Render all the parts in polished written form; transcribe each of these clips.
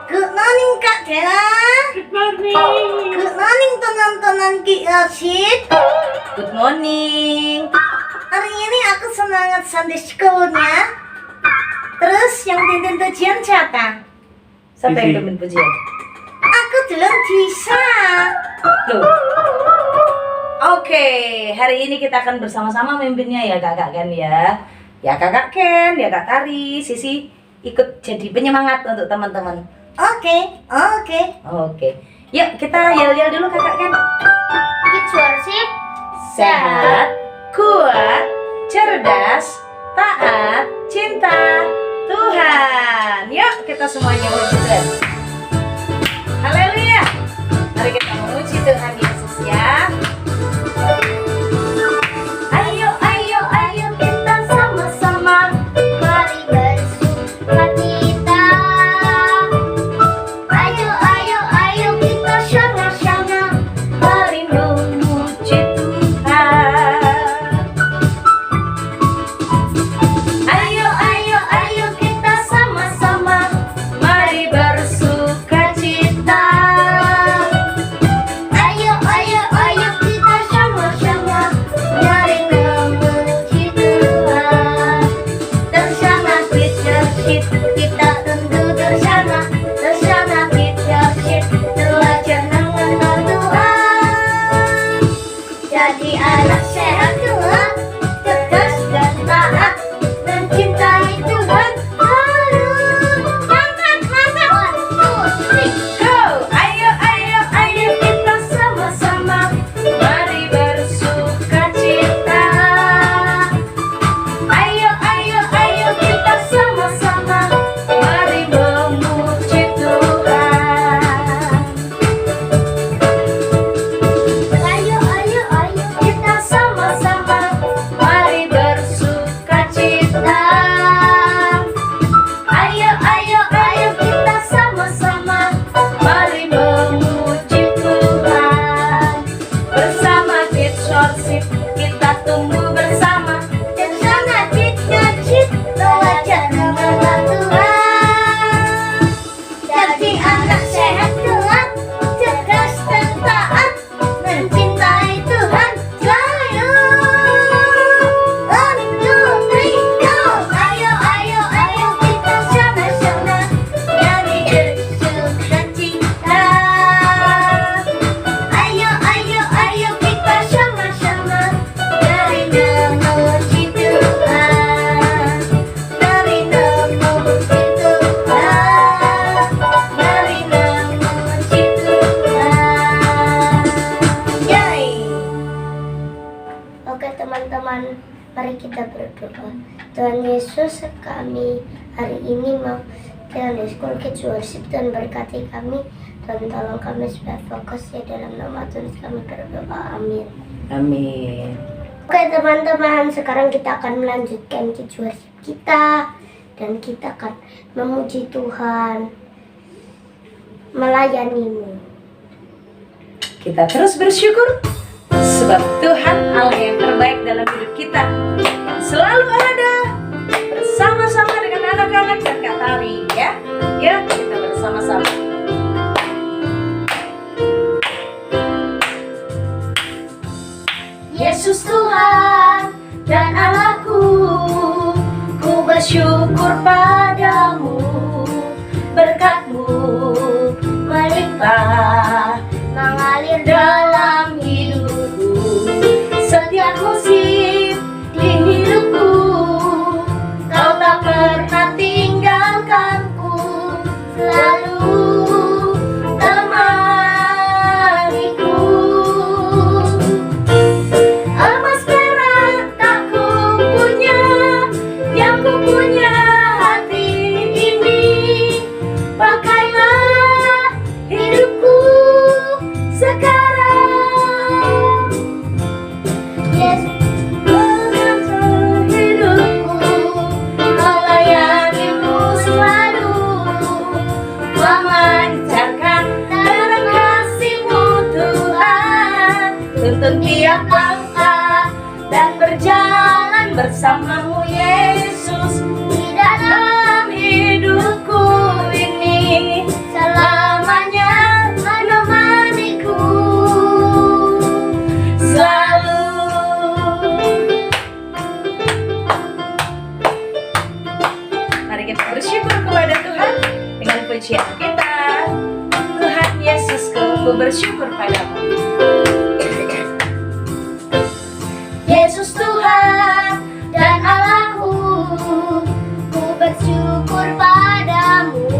Good morning Kak Dela. Good morning. Good morning teman-teman Kiyoshit. Good morning. Hari ini aku semangat Sunday School-nya. Terus yang pimpin pujian siapa? Siapa yang pimpin pujian? Aku belum bisa. Loh. Oke, hari ini kita akan bersama-sama memimpinnya ya kakak Ken ya. Ya kakak Ken, ya kak Tari, Sisi ikut jadi penyemangat untuk teman-teman. Oke. Oke. Yuk kita yel-yel dulu kakak Ken. Kids worship Sehat, kuat, cerdas, taat, cinta Tuhan. Yuk kita semuanya memuji Tuhan. Haleluya. Mari kita memuji Tuhan Yesus ya. Ayo, ayo, ayo kita sama-sama. mari bersukacita. Ayo, ayo, ayo kita sama-sama. Mari memuji Tuhan. Ayo, ayo, ayo kita sama-sama. Mari bersukacita. Ayo, ayo, ayo kita sama-sama. Mari memuji Tuhan. Bersama Kids Worship kita tentu bersama. Bersama Kids Worship belajar mengenal Tuhan. Jadi anak sehat Tuhan, tegas dan taat, mencintai Tuhan. One, two, three. Go! Ayo, ayo, ayo kita sama-sama. Mari bersukacita. Ayo, ayo, ayo kita sama-sama. Mari memuji Tuhan. Ayo, ayo, ayo kita sama-sama. Mari bersukacita. Ayo, ayo, ayo kita sama-sama. Mari memuji Tuhan. Bersama Kids Worship kita tumbuh bersama. Bersama Kids Worship belajar mengenal Tuhan. Jadi anak sehat Tuhan, tegas dan taat, mencintai Tuhan selalu. One, two, three, go. Ayo, ayo, ayo kita sama-sama. Nyanyi bersukacita. Ayo, ayo, ayo kita sama-sama. Mari memuji Tuhan. Mari memuji Tuhan. Mari memuji Tuhan. Yay! Oke teman-teman, mari kita berdoa. Tuhan Yesus, kami hari ini mau jalan di School Kids Worship. Tuhan berkati kami. Tuhan tolong kami supaya fokus ya, dalam nama Tuhan kami berdoa. Amin. Amin. Oke teman-teman, sekarang kita akan melanjutkan Kids Worship kita. Dan kita akan memuji Tuhan, melayanimu. Kita terus bersyukur sebab Tuhan Allah yang terbaik dalam hidup kita yang selalu ada bersama-sama dengan anak-anak dan Kak Tari ya. Ya, kita bersama-sama. Yesus Tuhan dan Allahku, ku bersyukur padamu, berkat-Mu melimpah mengalir dalam hidupku. Setiap musim di hidupku, Kau tak pernah tinggalkanku, selalu temaniku. Emas perak tak ku punya, yang ku punya hati ini. Pakailah hidupku sekarang. Yesus, mengatur hidupku, melayanimu selalu. pujian kita. Tuhan Yesusku, ku bersyukur padamu. Yesus Tuhan dan Allahku, ku bersyukur padamu.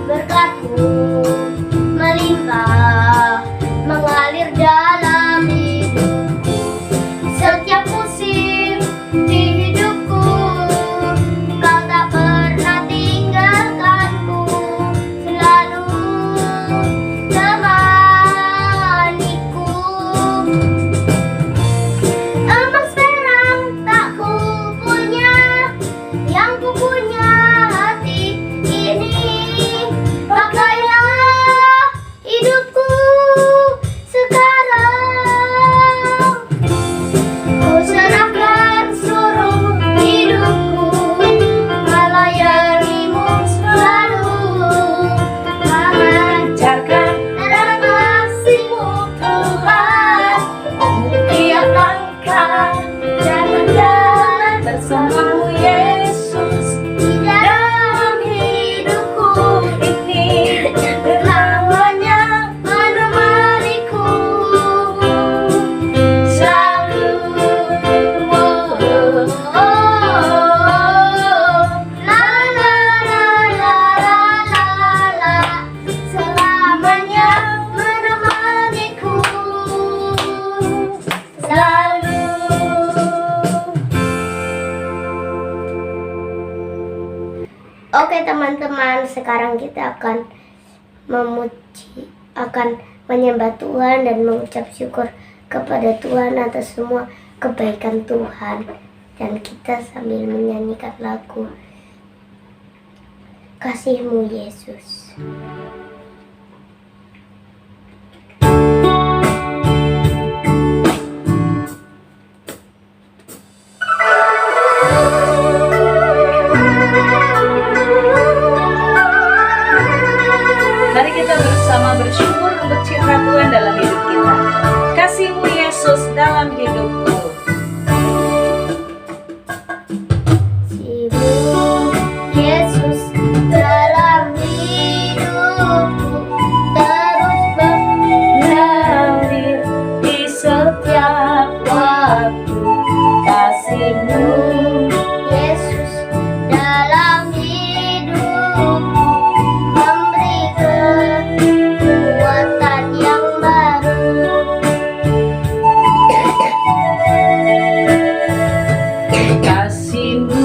Berkat-Mu melimpah mengalir dalam hidupku. Setiap musim di hidupku, Kau tak pernah tinggalkanku. Selalu temaniku. Emas perak tak ku punya, yang ku punya hati ini. Pakailah hidupku sekarang. Ku serahkan seluruh hidupku, melayani-Mu selalu. Mengajarkan dalam kasih-Mu Tuhan, tiap langkah dan berjalan bersama-Mu Yesus. Di dalam hidupku ini lamanya menemaniku selalu. La la la la la la, selamanya menemaniku selalu. Oke teman-teman, sekarang kita akan menyembah Tuhan dan mengucap syukur kepada Tuhan atas semua kebaikan Tuhan. Dan kita sambil menyanyikan lagu Kasih-Mu Yesus. Mari kita bersama bersyukur untuk cinta Tuhan dalam hidup kita. Kasih-Mu Yesus dalam hidupku. Kasih-Mu Yesus dalam hidupku, terus mengalir di setiap waktu. Kasih-Mu Yesus dalam hidupku, memberi kekuatan yang baru. Kasih-Mu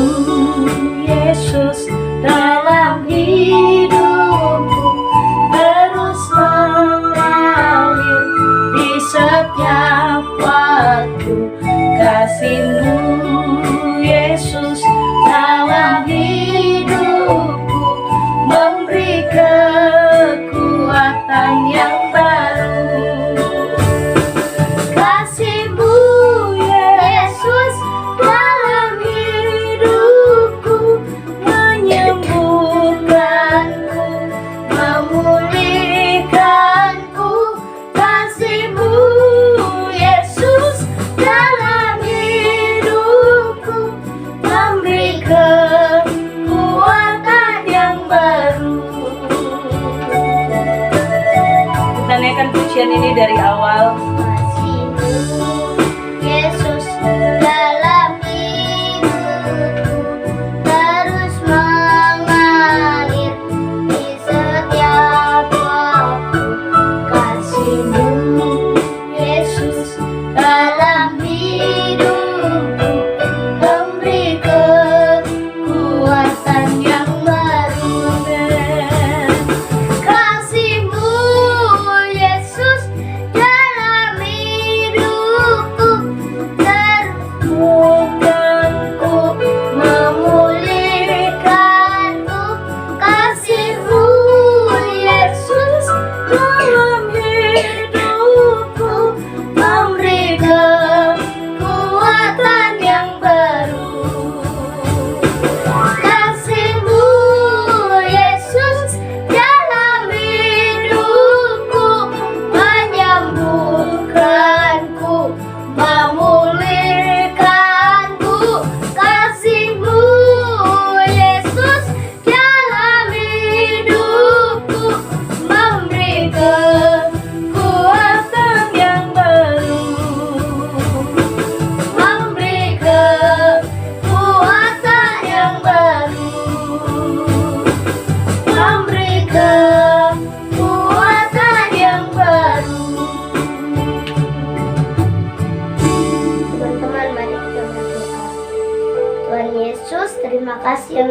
Yesus dalam hidupku, terus mengalir di setiap waktu. Kasih-Mu Yesus dalam hidupku, memberi kekuatan yang baru. Kasih-Mu Yesus dalam hidupku, menyembuhkanku, memulihkanku. Kasih-Mu Yesus dalam hidupku, memberi kekuatan yang baru. Kita naikkan pujian ini dari awal. Kasih-Mu Yesus dalam hidupku, terus mengalir di setiap waktu. Kasih-Mu Yesus dalam hidupku, memberi kekuatan yang baru. Kasih-Mu Yesus dalam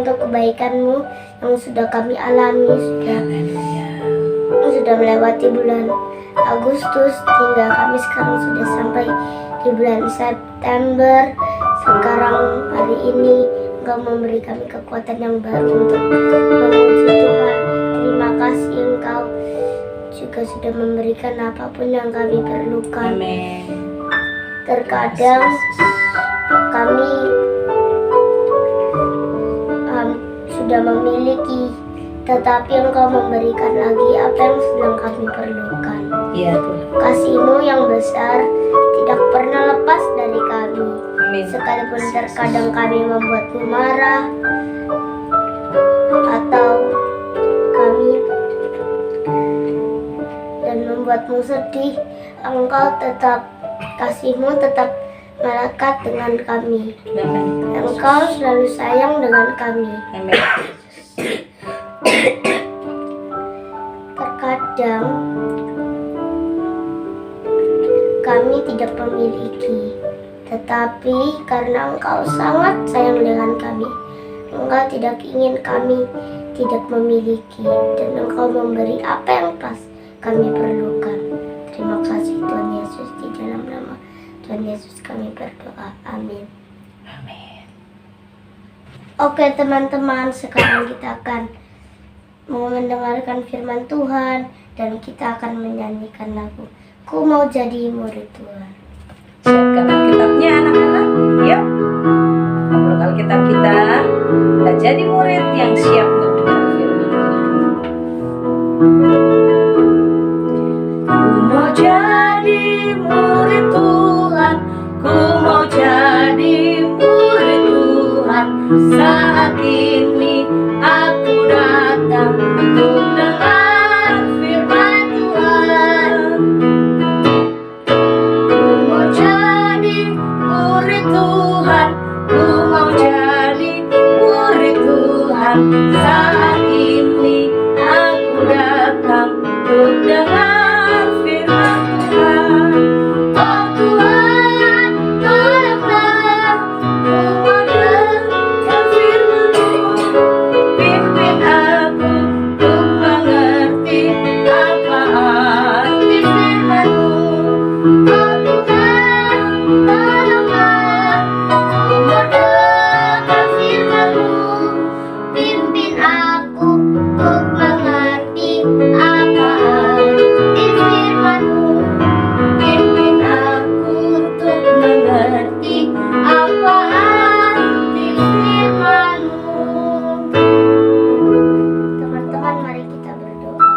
untuk kebaikan-Mu yang sudah kami alami, sudah melewati bulan Agustus hingga kami sekarang sudah sampai di bulan September. Sekarang hari ini Engkau memberi kami kekuatan yang baru untuk memuji Tuhan. Terima kasih Engkau juga sudah memberikan apapun yang kami perlukan. Amin. Terkadang kami sudah memiliki, tetapi Engkau memberikan lagi apa yang sedang kami perlukan. Iya Tuhan. Kasih-Mu yang besar tidak pernah lepas dari kami. Amin. Sekalipun terkadang kami membuat-Mu marah atau kami dan membuat-Mu sedih, Engkau tetap, kasih-Mu tetap melekat dengan kami. Amin. Engkau selalu sayang dengan kami. Amin. Terkadang kami tidak memiliki, tetapi karena Engkau sangat sayang dengan kami, Engkau tidak ingin kami tidak memiliki, dan Engkau memberi apa yang pas kami perlukan. Terima kasih Tuhan Yesus, di dalam nama Tuhan Yesus kami berdoa. Amin. Amin. Oke teman-teman, sekarang kita akan mendengarkan firman Tuhan dan kita akan menyanyikan lagu Ku Mau Jadi Murid Tuhan. Siapkan Alkitabnya anak-anak. Yuk. Upload Alkitab kita. Kita jadi murid yang siap untuk dengar firman Tuhan. Ku mau jadi murid Tuhan. Ku mau jadi murid Tuhan. Saat ini aku datang untuk dengar firman Tuhan. Ku mau jadi murid Tuhan. Ku mau jadi murid Tuhan. Saat ini aku datang untuk dengar firman Tuhan. Oh Tuhan, tolonglah ku mau dengar firman-Mu. Pimpin aku untuk mengerti apa arti firman-Mu. Oh Tuhan, tolonglah ku mau dengar firman-Mu. Pimpin aku untuk mengerti apa arti firman-Mu. Pimpin aku untuk mengerti apa arti firman-Mu. Teman-teman, mari kita berdoa.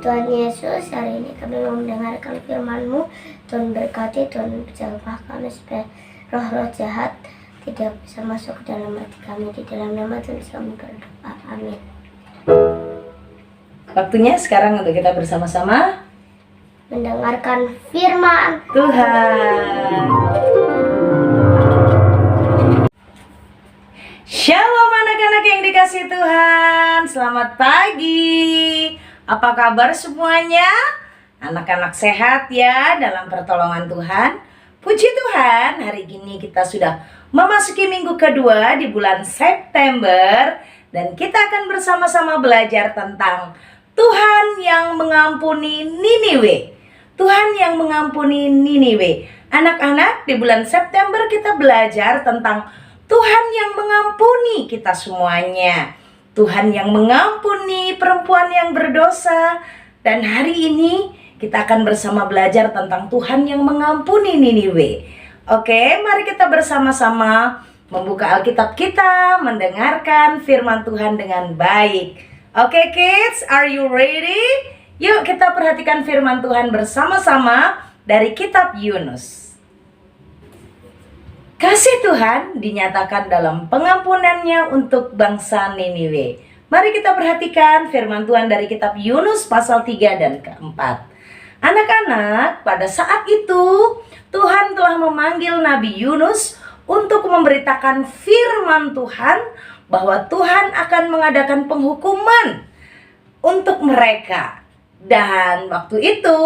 Tuhan Yesus, hari ini kami mau mendengarkan firman-Mu. Tuhan berkati, Tuhan jamah kami supaya roh-roh jahat tidak bisa masuk ke dalam hati kami. Di dalam nama Tuhan kami berdoa. Amin. Waktunya sekarang untuk kita bersama-sama Mendengarkan firman Tuhan. Shalom anak-anak yang dikasihi Tuhan. Selamat pagi. Apa kabar semuanya? Anak-anak sehat ya dalam pertolongan Tuhan. Puji Tuhan, hari ini kita sudah memasuki minggu kedua di bulan September. Dan kita akan bersama-sama belajar tentang Tuhan yang mengampuni Niniwe. Tuhan yang mengampuni Niniwe. Anak-anak, di bulan September kita belajar tentang Tuhan yang mengampuni kita semuanya. Tuhan yang mengampuni perempuan yang berdosa. Dan hari ini kita akan bersama belajar tentang Tuhan yang mengampuni Niniwe. Oke, mari kita bersama-sama membuka Alkitab kita, mendengarkan firman Tuhan dengan baik. Oke kids, are you ready? Yuk kita perhatikan firman Tuhan bersama-sama dari kitab Yunus. Kasih Tuhan dinyatakan dalam pengampunannya untuk bangsa Niniwe. Mari kita perhatikan firman Tuhan dari kitab Yunus pasal 3 dan keempat. Anak-anak, pada saat itu Tuhan telah memanggil Nabi Yunus untuk memberitakan firman Tuhan bahwa Tuhan akan mengadakan penghukuman untuk mereka. Dan waktu itu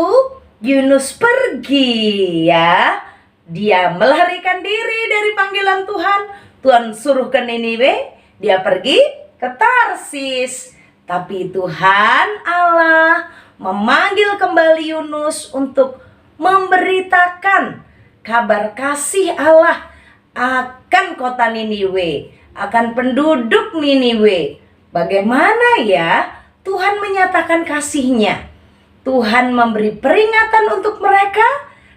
Yunus pergi ya. Dia melarikan diri dari panggilan Tuhan. Tuhan suruh ke Niniwe. Dia pergi ke Tarsis. Tapi Tuhan Allah memanggil kembali Yunus untuk memberitakan kabar kasih Allah akan kota Niniwe, akan penduduk Niniwe. Bagaimana ya Tuhan menyatakan kasih-Nya? Tuhan memberi peringatan untuk mereka,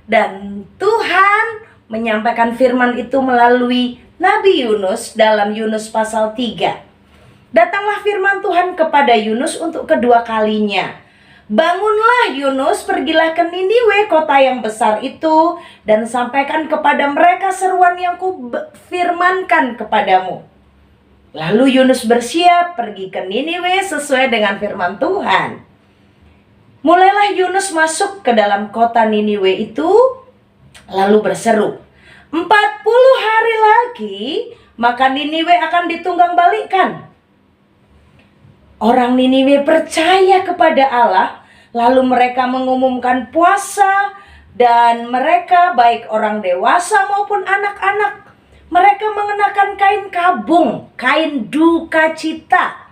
dan Tuhan menyampaikan firman itu melalui Nabi Yunus dalam Yunus pasal 3. Datanglah firman Tuhan kepada Yunus untuk kedua kalinya. Bangunlah Yunus, pergilah ke Niniwe, kota yang besar itu, dan sampaikan kepada mereka seruan yang kufirmankan kepadamu. Lalu Yunus bersiap pergi ke Niniwe sesuai dengan firman Tuhan. Mulailah Yunus masuk ke dalam kota Niniwe itu, lalu berseru, 40 hari lagi, maka Niniwe akan ditunggang balikkan. Orang Niniwe percaya kepada Allah, lalu mereka mengumumkan puasa, dan mereka baik orang dewasa maupun anak-anak, mereka mengenakan kain kabung, kain duka cita.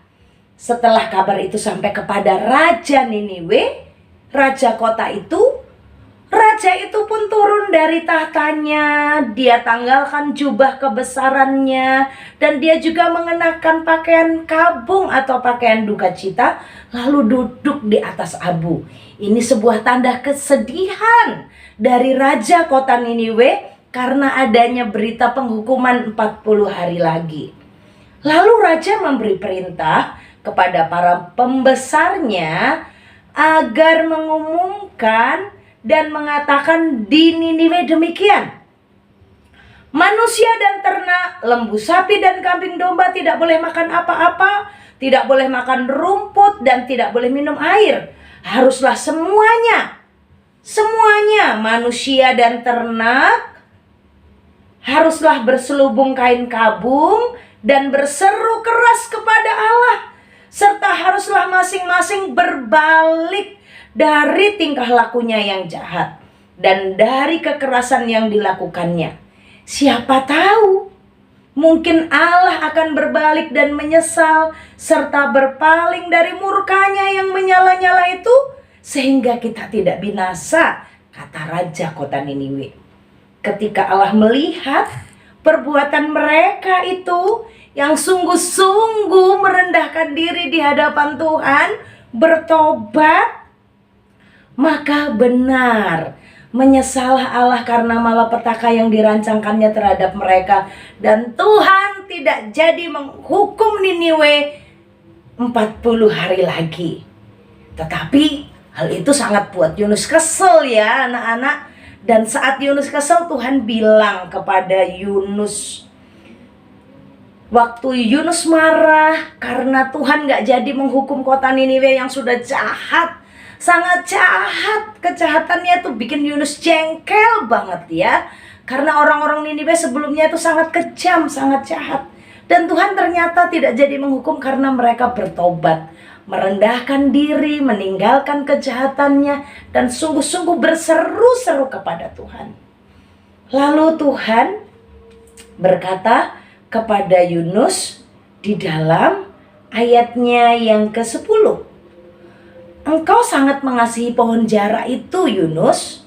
Setelah kabar itu sampai kepada Raja Niniwe, raja kota itu, raja itu pun turun dari tahtanya. Dia tanggalkan jubah kebesarannya, dan dia juga mengenakan pakaian kabung atau pakaian duka cita, lalu duduk di atas abu. Ini sebuah tanda kesedihan dari raja kota Niniwe karena adanya berita penghukuman 40 hari lagi. Lalu raja memberi perintah kepada para pembesarnya agar mengumumkan dan mengatakan di Niniwe demikian, manusia dan ternak, lembu sapi dan kambing domba tidak boleh makan apa-apa, tidak boleh makan rumput, dan tidak boleh minum air. Haruslah semuanya, manusia dan ternak, haruslah berselubung kain kabung dan berseru keras kepada Allah, serta haruslah masing-masing berbalik dari tingkah lakunya yang jahat dan dari kekerasan yang dilakukannya. Siapa tahu, mungkin Allah akan berbalik dan menyesal serta berpaling dari murkanya yang menyala-nyala itu, sehingga kita tidak binasa, kata raja kota Niniwe. Ketika Allah melihat perbuatan mereka itu yang sungguh-sungguh merendahkan diri di hadapan Tuhan, bertobat, maka benar menyesallah Allah karena malapetaka yang dirancangkannya terhadap mereka, dan Tuhan tidak jadi menghukum Niniwe 40 hari lagi. Tetapi hal itu sangat buat Yunus kesel ya anak-anak. Dan saat Yunus kesel, Tuhan bilang kepada Yunus, waktu Yunus marah karena Tuhan gak jadi menghukum kota Niniwe yang sudah jahat, sangat jahat. Kejahatannya itu bikin Yunus jengkel banget ya. Karena orang-orang Niniwe sebelumnya itu sangat kejam, sangat jahat. Dan Tuhan ternyata tidak jadi menghukum karena mereka bertobat, merendahkan diri, meninggalkan kejahatannya, dan sungguh-sungguh berseru-seru kepada Tuhan. Lalu Tuhan berkata kepada Yunus di dalam ayatnya yang ke-10, engkau sangat mengasihi pohon jara itu, Yunus.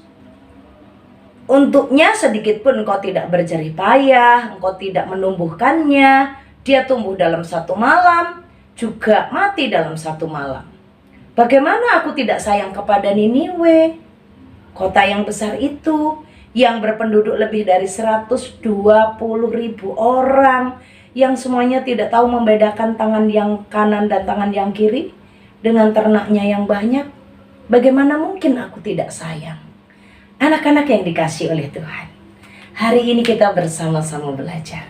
Untuknya sedikit pun engkau tidak berjerih payah, engkau tidak menumbuhkannya. Dia tumbuh dalam satu malam, juga mati dalam satu malam. Bagaimana aku tidak sayang kepada Niniwe, kota yang besar itu, yang berpenduduk lebih dari 120.000 orang, yang semuanya tidak tahu membedakan tangan yang kanan dan tangan yang kiri, dengan ternaknya yang banyak. Bagaimana mungkin aku tidak sayang? Anak-anak yang dikasihi oleh Tuhan, hari ini kita bersama-sama belajar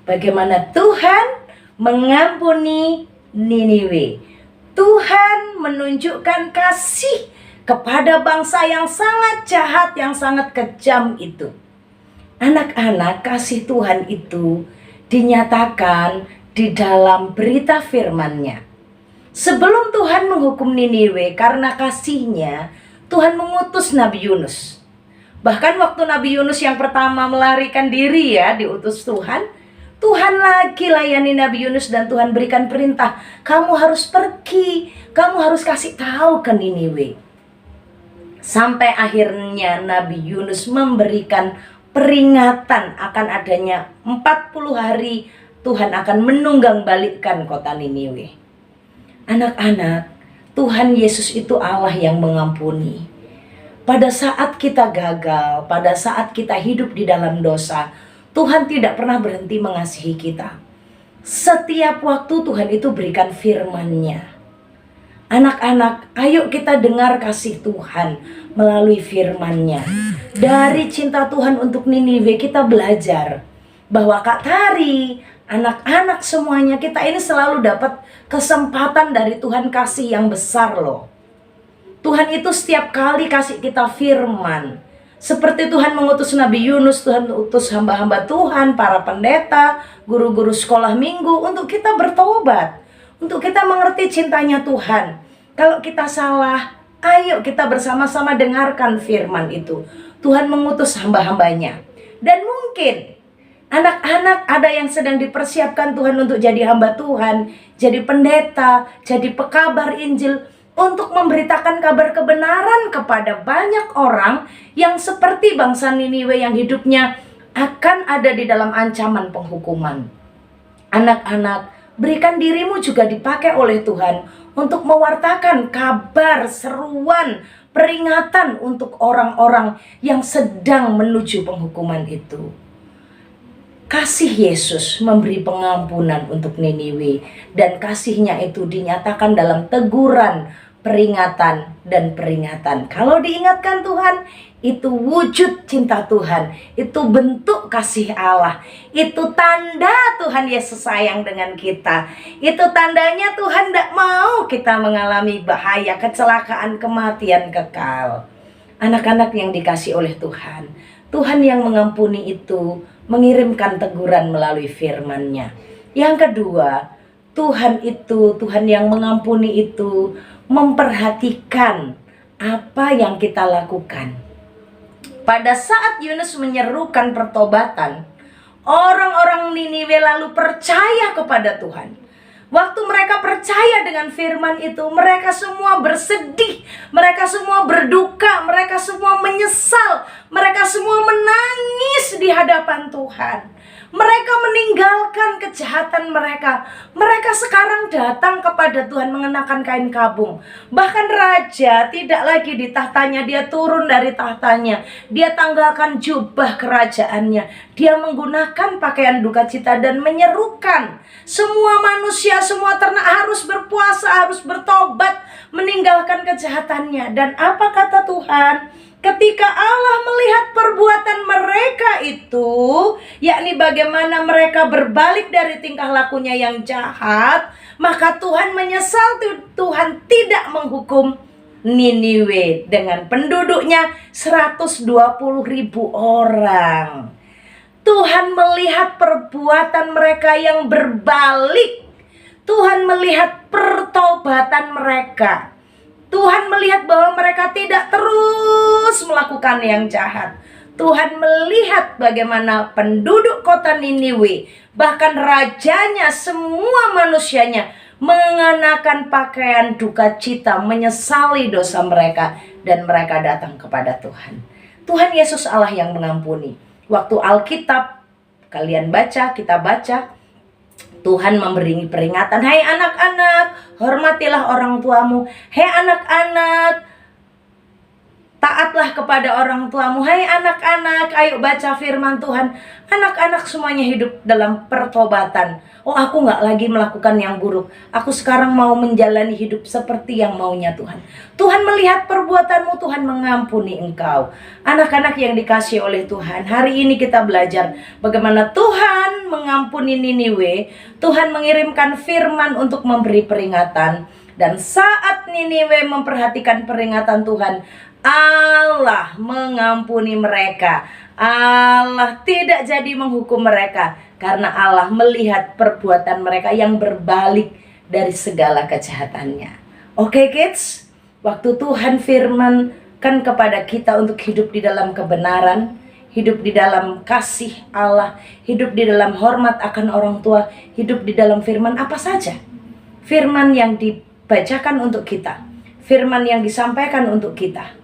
bagaimana Tuhan mengampuni Niniwe. Tuhan menunjukkan kasih kepada bangsa yang sangat jahat, yang sangat kejam itu. Anak-anak, kasih Tuhan itu dinyatakan di dalam berita firman-Nya. Sebelum Tuhan menghukum Niniwe, karena kasih-Nya, Tuhan mengutus Nabi Yunus. Bahkan waktu Nabi Yunus yang pertama melarikan diri ya, diutus Tuhan, Tuhan lagi layani Nabi Yunus dan Tuhan berikan perintah, kamu harus pergi, kamu harus kasih tahu ke Niniwe. Sampai akhirnya Nabi Yunus memberikan peringatan akan adanya 40 hari Tuhan akan menunggang balikkan kota Niniwe. Anak-anak, Tuhan Yesus itu Allah yang mengampuni. Pada saat kita gagal, pada saat kita hidup di dalam dosa, Tuhan tidak pernah berhenti mengasihi kita. Setiap waktu Tuhan itu berikan firman-Nya. Anak-anak, ayo kita dengar kasih Tuhan melalui firman-Nya. Dari cinta Tuhan untuk Niniwe kita belajar bahwa Kak Tari, anak-anak semuanya, kita ini selalu dapat kesempatan dari Tuhan kasih yang besar loh. Tuhan itu setiap kali kasih kita firman. Seperti Tuhan mengutus Nabi Yunus, Tuhan utus hamba-hamba Tuhan, para pendeta, guru-guru sekolah minggu untuk kita bertobat, untuk kita mengerti cintanya Tuhan. Kalau kita salah, ayo kita bersama-sama dengarkan firman itu. Tuhan mengutus hamba-hambanya. Dan mungkin anak-anak ada yang sedang dipersiapkan Tuhan untuk jadi hamba Tuhan, jadi pendeta, jadi pekabar Injil, untuk memberitakan kabar kebenaran kepada banyak orang yang seperti bangsa Niniwe yang hidupnya akan ada di dalam ancaman penghukuman. Anak-anak, berikan dirimu juga dipakai oleh Tuhan untuk mewartakan kabar, seruan, peringatan untuk orang-orang yang sedang menuju penghukuman itu. Kasih Yesus memberi pengampunan untuk Niniwe, dan kasih-Nya itu dinyatakan dalam teguran, peringatan, dan peringatan. Kalau diingatkan Tuhan, itu wujud cinta Tuhan, itu bentuk kasih Allah, itu tanda Tuhan Yesus sayang dengan kita. Itu tandanya Tuhan tidak mau kita mengalami bahaya, kecelakaan, kematian kekal. Anak-anak yang dikasih oleh Tuhan, Tuhan yang mengampuni itu mengirimkan teguran melalui firman-Nya. Yang kedua, Tuhan yang mengampuni itu memperhatikan apa yang kita lakukan. Pada saat Yunus menyerukan pertobatan, orang-orang Niniwe lalu percaya kepada Tuhan. Waktu mereka percaya dengan firman itu, mereka semua bersedih, mereka semua berduka, mereka semua menyesal, mereka semua menangis di hadapan Tuhan. Mereka meninggalkan kejahatan mereka. Mereka sekarang datang kepada Tuhan mengenakan kain kabung. Bahkan raja tidak lagi di tahtanya, dia turun dari tahtanya. Dia tanggalkan jubah kerajaannya. Dia menggunakan pakaian duka cita dan menyerukan semua manusia, semua ternak harus berpuasa, harus bertobat, meninggalkan kejahatannya. Dan apa kata Tuhan? Ketika Allah melihat perbuatan mereka itu, yakni bagaimana mereka berbalik dari tingkah lakunya yang jahat, maka Tuhan menyesal. Tuhan tidak menghukum Niniwe dengan penduduknya 120.000 orang. Tuhan melihat perbuatan mereka yang berbalik. Tuhan melihat pertobatan mereka. Tuhan melihat bahwa mereka tidak terus melakukan yang jahat. Tuhan melihat bagaimana penduduk kota Niniwe, bahkan rajanya, semua manusianya mengenakan pakaian duka cita, menyesali dosa mereka, dan mereka datang kepada Tuhan. Tuhan Yesus Allah yang mengampuni. Waktu Alkitab kalian baca, kita baca, Tuhan memberi peringatan, hai anak-anak, hormatilah orang tuamu. Hai anak-anak, taatlah kepada orang tuamu. Hai anak-anak, ayo baca firman Tuhan. Anak-anak semuanya hidup dalam pertobatan. Oh, aku gak lagi melakukan yang buruk. Aku sekarang mau menjalani hidup seperti yang maunya Tuhan. Tuhan melihat perbuatanmu, Tuhan mengampuni engkau. Anak-anak yang dikasihi oleh Tuhan, hari ini kita belajar bagaimana Tuhan mengampuni Niniwe. Tuhan mengirimkan firman untuk memberi peringatan. Dan saat Niniwe memperhatikan peringatan Tuhan, Allah mengampuni mereka. Allah tidak jadi menghukum mereka, karena Allah melihat perbuatan mereka yang berbalik dari segala kejahatannya. Oke kids, waktu Tuhan firmankan kepada kita untuk hidup di dalam kebenaran, hidup di dalam kasih Allah, hidup di dalam hormat akan orang tua, hidup di dalam firman apa saja. Firman yang dibacakan untuk kita, firman yang disampaikan untuk kita.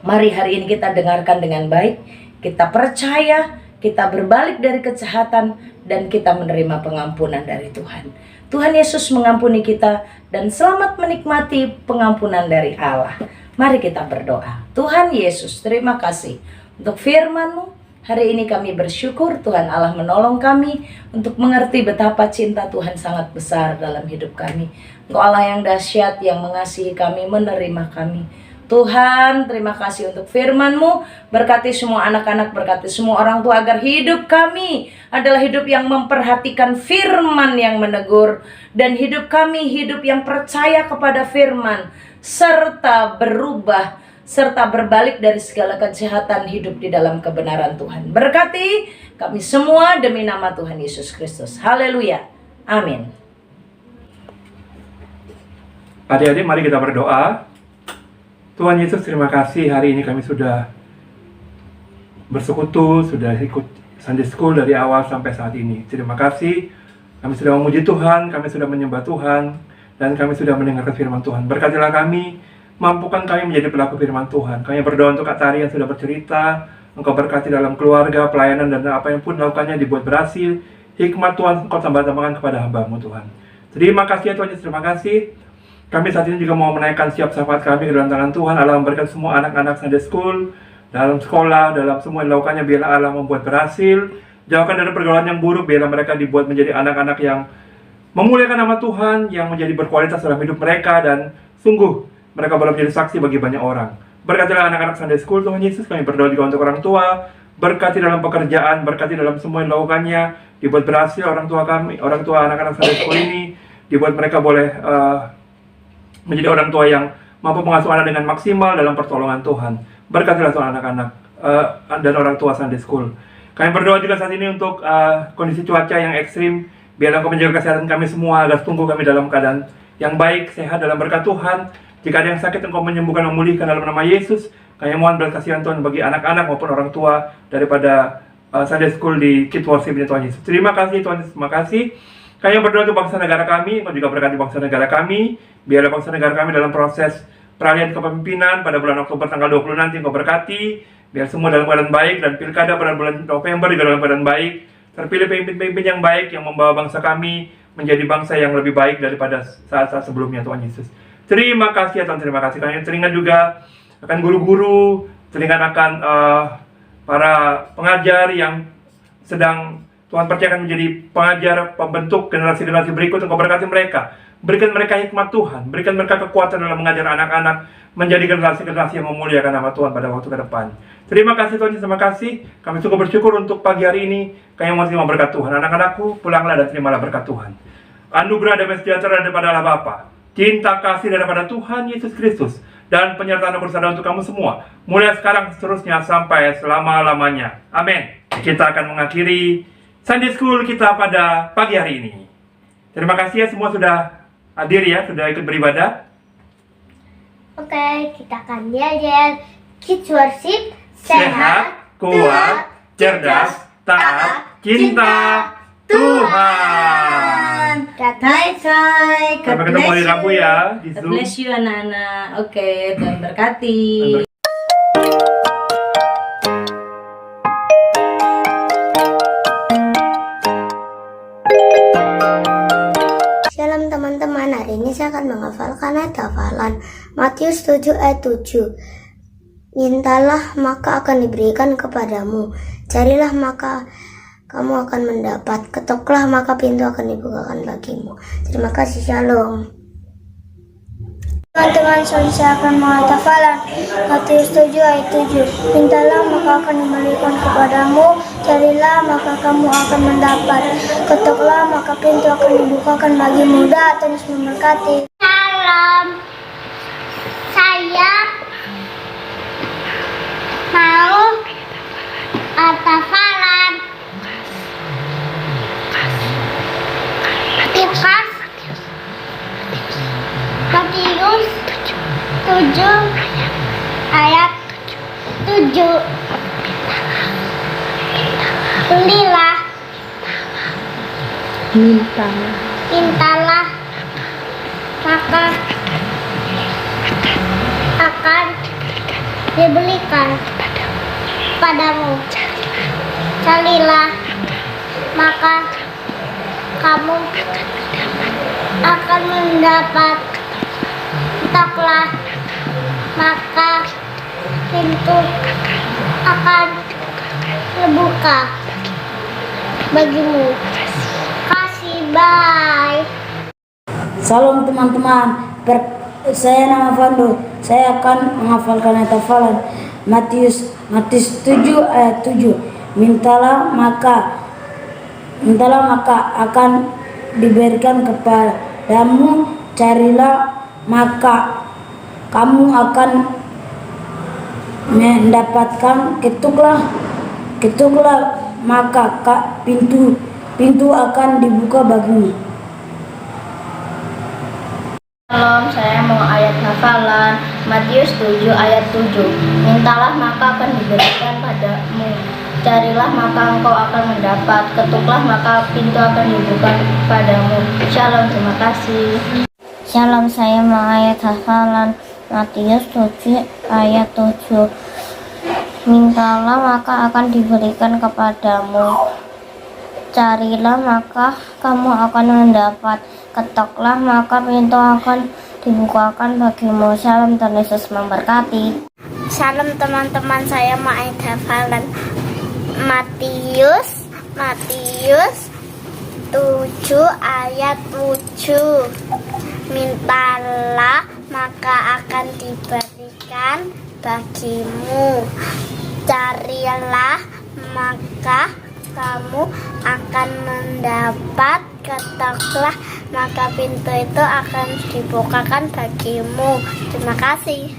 Mari hari ini kita dengarkan dengan baik, kita percaya, kita berbalik dari kejahatan, dan kita menerima pengampunan dari Tuhan. Tuhan Yesus mengampuni kita dan selamat menikmati pengampunan dari Allah. Mari kita berdoa. Tuhan Yesus, terima kasih untuk firman-Mu. Hari ini kami bersyukur Tuhan Allah menolong kami untuk mengerti betapa cinta Tuhan sangat besar dalam hidup kami. Engkau Allah yang dahsyat, yang mengasihi kami, menerima kami. Tuhan, terima kasih untuk firman-Mu. Berkati semua anak-anak, berkati semua orang tua agar hidup kami adalah hidup yang memperhatikan firman yang menegur. Dan hidup kami hidup yang percaya kepada firman, serta berubah, serta berbalik dari segala kejahatan, hidup di dalam kebenaran Tuhan. Berkati kami semua demi nama Tuhan Yesus Kristus. Haleluya. Amin. Adik-adik, mari kita berdoa. Tuhan Yesus, terima kasih hari ini kami sudah bersekutu, sudah ikut Sunday School dari awal sampai saat ini. Terima kasih, kami sudah memuji Tuhan, kami sudah menyembah Tuhan, dan kami sudah mendengarkan firman Tuhan. Berkatilah kami, mampukan kami menjadi pelaku firman Tuhan. Kami berdoa untuk Kak Tari yang sudah bercerita, Engkau berkati dalam keluarga, pelayanan, dan apa yang pun lakukannya dibuat berhasil. Hikmat Tuhan Engkau tambah-tambahkan kepada hamba-Mu Tuhan. Terima kasih ya Tuhan Yesus, terima kasih. Kami saat ini juga mau menaikkan siap syafaat kami ke dalam tangan Tuhan. Allah memberikan semua anak-anak Sunday School, dalam sekolah, dalam semua yang dilakukannya, biarlah Allah membuat berhasil. Jauhkan dari pergaulan yang buruk, biarlah mereka dibuat menjadi anak-anak yang memuliakan nama Tuhan, yang menjadi berkualitas dalam hidup mereka, dan sungguh mereka boleh menjadi saksi bagi banyak orang. Berkatilah anak-anak Sunday School, Tuhan Yesus. Kami berdoa juga untuk orang tua, berkati dalam pekerjaan, berkati dalam semua yang dilakukannya, dibuat berhasil orang tua kami, orang tua anak-anak Sunday School ini, dibuat mereka boleh menjadi orang tua yang mampu mengasuh anak dengan maksimal dalam pertolongan Tuhan. Berkatilah Tuhan anak-anak dan orang tua Sunday School. Kami berdoa juga saat ini untuk kondisi cuaca yang ekstrim. Biarlah Engkau menjaga kesehatan kami semua, agar tunggu kami dalam keadaan yang baik, sehat dalam berkat Tuhan. Jika ada yang sakit, Engkau menyembuhkan, memulihkan dalam nama Yesus. Kami mohon belas kasihan Tuhan bagi anak-anak maupun orang tua daripada Sunday School di Kids Worship ini Tuhan Yesus. Terima kasih Tuhan Yesus, terima kasih. Kami berdoa untuk bangsa negara kami, Engkau juga berkati bangsa negara kami. Biarlah bangsa negara kami dalam proses peralihan kepemimpinan pada bulan Oktober tanggal 20 nanti Engkau berkati. Biar semua dalam keadaan baik, dan pilkada pada bulan November juga dalam keadaan baik. Terpilih pemimpin-pemimpin yang baik yang membawa bangsa kami menjadi bangsa yang lebih baik daripada saat-saat sebelumnya Tuhan Yesus. Terima kasih ya Tuhan, terima kasih. Kami teringat juga akan guru-guru, teringat akan para pengajar yang sedang Tuhan percayakan menjadi pengajar, pembentuk generasi-generasi berikut. Engkau berkati mereka, berikan mereka hikmat Tuhan, berikan mereka kekuatan dalam mengajar anak-anak menjadi generasi-generasi yang memuliakan nama Tuhan pada waktu ke depan. Terima kasih Tuhan, terima kasih. Kami sungguh bersyukur untuk pagi hari ini. Kami mau terima berkat Tuhan. Anak-anakku, pulanglah dan terimalah berkat Tuhan. Anugerah damai sejahtera daripada Allah Bapa, cinta kasih daripada Tuhan Yesus Kristus, dan penyertaan bersama untuk kamu semua, mulai sekarang seterusnya sampai selama-lamanya. Amin. Kita akan mengakhiri Sunday School kita pada pagi hari ini. Terima kasih ya semua sudah hadir ya, sudah ikut beribadah. Oke, kita akan yel-yel Kids Worship. Sehat, kuat, cerdas, taat, cinta Tuhan. Hai, Sampai ketemu di Rabu ya, di God Zoom. bless you anak-anak. Oke, Tuhan berkati. Shalom teman-teman, hari ini saya akan menghafalkan ayat hafalan Matius 7 ayat 7. Mintalah maka akan diberikan kepadamu, carilah maka kamu akan mendapat, ketoklah maka pintu akan dibukakan bagimu. Terima kasih, shalom. Teman-teman, saya akan menghafalkan Matius 7 ayat 7. Mintalah maka akan diberikan kepadamu, carilah maka kamu akan mendapat, ketoklah maka pintu akan dibukakan bagimu. Tuhan Yesus memberkati. Salam. Saya mau hafalan Matius 7 ayat 7. Belilah, mintalah, maka akan diberikan padamu. Carilah, maka kamu akan mendapat. Ketuklah, maka pintu akan terbuka bagimu. Kasih, bye. Salam teman-teman, saya nama Fando. Saya akan menghafalkan ayat hafalan Matius 7 ayat 7. Mintalah maka akan diberikan kepadamu, carilah maka kamu akan mendapatkan, ketuklah maka pintu akan dibuka bagimu. Salam, saya mau ayat hafalan Matius 7 ayat 7. Mintalah maka akan diberikan padamu, carilah maka engkau akan mendapat, ketuklah maka pintu akan dibuka padamu. Shalom, terima kasih. Shalom, saya mau ayat hafalan Matius 7 ayat 7. Mintalah maka akan diberikan kepadamu, carilah maka kamu akan mendapat, ketoklah maka pintu akan dibukakan bagimu. Shalom, Tuhan Yesus memberkati. Shalom teman-teman, saya mau ayat hafalan Matius 7 ayat 7. Mintalah maka akan diberikan bagimu, carilah maka kamu akan mendapat, ketoklah maka pintu itu akan dibukakan bagimu. Terima kasih.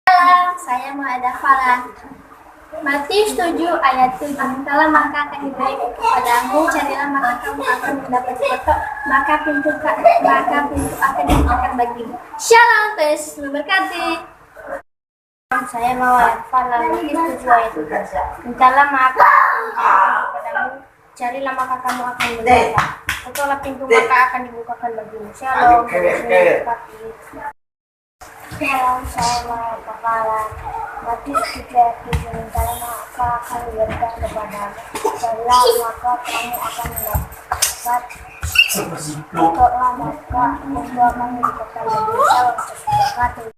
Salam, saya mau ada hafalan Matius 7 ayat 7. Mintalah maka akan diberikan kepadamu, carilah maka kamu akan mendapat, ketok maka pintu akan dibukakan bagimu. Shalom, Tuhan Yesus memberkati. Saya mau hafalan Matius 7 ayat 7. Mintalah maka kepadamu, carilah maka kamu akan mendapat, ketoklah pintu maka akan dibukakan bagimu. Shalom, Tuhan Yesus memberkati. Shalom, saya mau hafalan Matius 7 ayat 7. Mintalah maka akan diberikan kepadamu, carilah maka kamu akan mendapat, ketoklah maka pintu akan dibukakan bagimu. Shalom, Tuhan Yesus memberkati.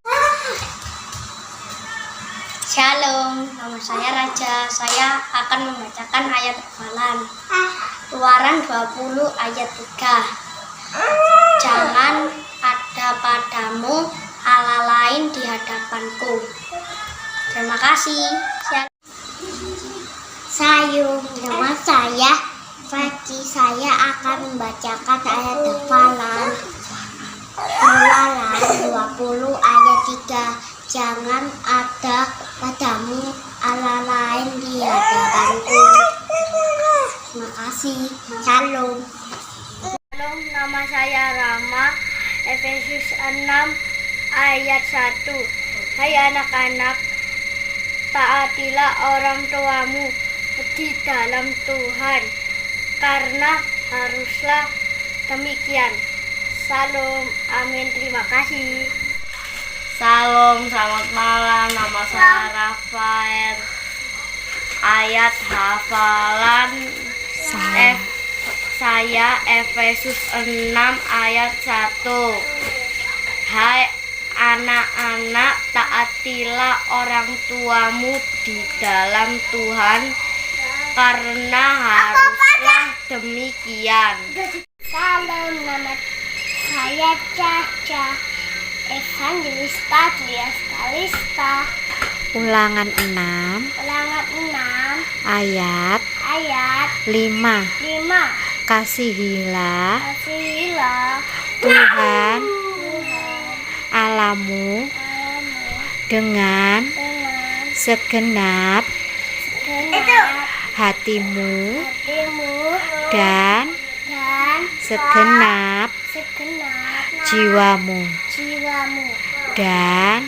Shalom, nama saya Raja. Saya akan membacakan ayat hafalan Keluaran 20 ayat 3. Jangan ada padamu Allah lain di hadapanku. Terima kasih. Nama saya Faki. Saya akan membacakan ayat hafalan Keluaran 20 ayat 3. Jangan ada padamu Allah lain di hadapanku. Terima kasih. Shalom. Shalom, nama saya Rama. Efesus 6 ayat 1. Hai anak-anak, taatilah orang tuamu di dalam Tuhan, karena haruslah demikian. Shalom, amin, terima kasih. Salam, selamat malam. Nama saya Rafael. Ayat hafalan saya Efesus 6 ayat 1. Hai anak-anak, taatilah orang tuamu di dalam Tuhan, karena haruslah demikian. Salam, nama saya Caca. Evangelista Trias Kalista. Ulangan 6 ayat 5. Kasihilah Tuhan Allahmu dengan segenap hatimu dan segenap jiwamu dan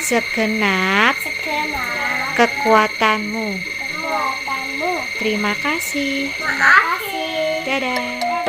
segenap kekuatanmu. Terima kasih. Terima kasih. Dadah.